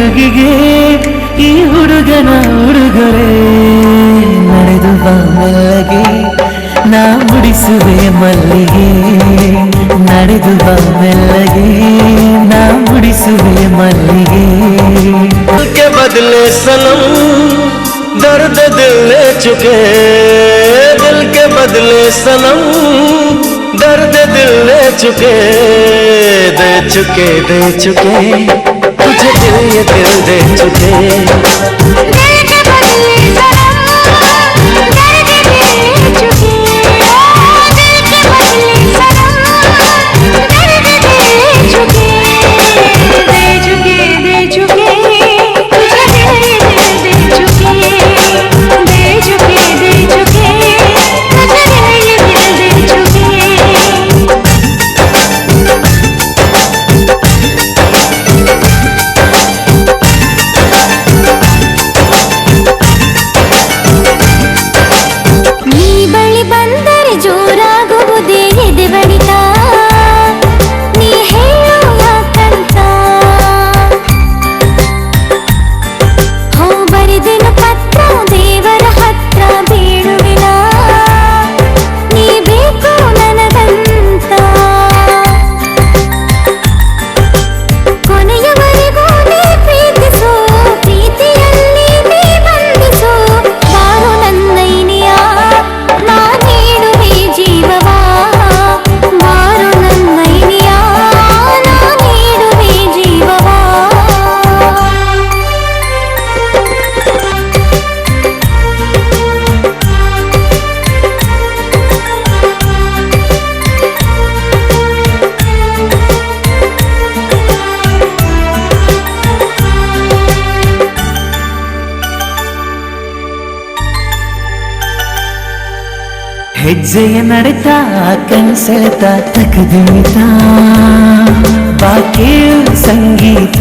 ಹುಡುಗಿಗೆ ಈ ಹುಡುಗನ ಉಡುಗೊರೆ. ನಡೆದು ಬಾ ಮೆಲ್ಲಗೆ ನಾ ಮುಡಿಸುವೆ ಮಲ್ಲಿಗೆ. ನಡೆದು ಬಾ ಮೆಲ್ಲಗೆ ನಾ ಮುಡಿಸುವೆ ಮಲ್ಲಿಗೆ. के बदले सनम दर्द दिल ले चुके, दिल के बदले सनम दर्द दिल ले चुके. दे चुके दे चुके तुझे दिल ये दिल दे चुके. ಹೆಜ್ಜೆಯ ನಡೆತಾ ಕನ್ಸೆಳೆತ ತಕದಿಮಿತ ಬಾಕೇಳು ಸಂಗೀತ.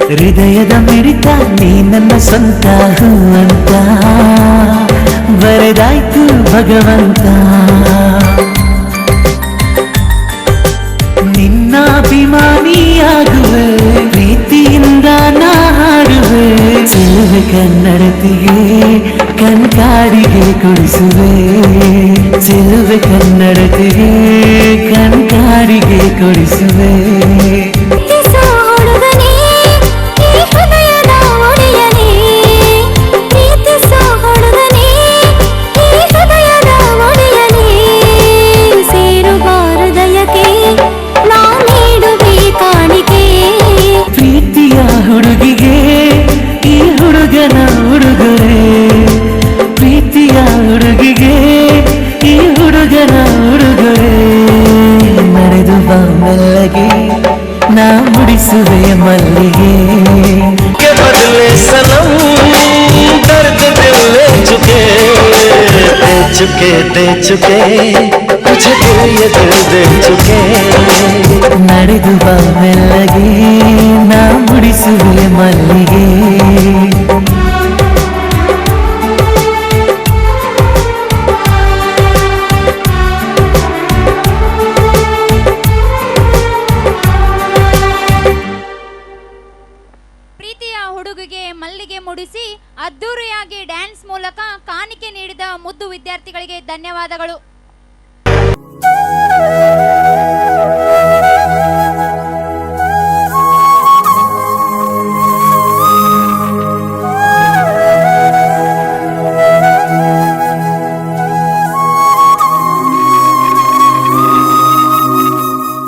ಹೃದಯದ ಮಿಡಿತ ನೀ ನನ್ನ ಸ್ವಂತ ಅಂತ ಬರೆದಾಯ್ತು ಭಗವಂತ. ನಿನ್ನಾಭಿಮಾನಿಯಾಗುವೆ ಪ್ರೀತಿಯಿಂದ ನಾ ಹಾಡುವೆ. ಚೆಲುವೆ ಕನ್ನಡತಿಗೆ ಕಣ್ಕಾಡಿಗೆ ಕೊಡಿಸುವೆ. ಚೆಲುವೆ ಕನ್ನಡತಿಗೆ ಕಣ್ಕಾಡಿಗೆ ಕೊಡಿಸುವೆ. ಪ್ರೀತಿಯ ಹುಡುಗಿಗೆ ಈ ಹುಡುಗನ ಉಡುಗೊರೆ. ಪ್ರೀತಿಯ ಹುಡುಗಿಗೆ ಈ ಹುಡುಗನ ಉಡುಗೊರೆ. ನಡೆದು ಬಾ ಮೆಲ್ಲಗೆ ನಾ ಮುಡಿಸುವೆ ಮಲ್ಲಿಗೆ. के बदले सनम दर्द दिल ले चुके, दे चुके दे चुके तुझे दिल ये दिल दे चुके. ನಡೆದು ಬಾ ಮೆಲ್ಲಗೆ ನಾ ಮುಡಿಸುವೆ ಮಲ್ಲಿಗೆ. ಪ್ರೀತಿಯ ಹುಡುಗಿಗೆ ಮಲ್ಲಿಗೆ ಮುಡಿಸಿ ಅದ್ದೂರಿಯಾಗಿ ಡ್ಯಾನ್ಸ್ ಮೂಲಕ ಕಾಣಿಕೆ ನೀಡಿದ ಮುದ್ದು ವಿದ್ಯಾರ್ಥಿಗಳಿಗೆ ಧನ್ಯವಾದಗಳು.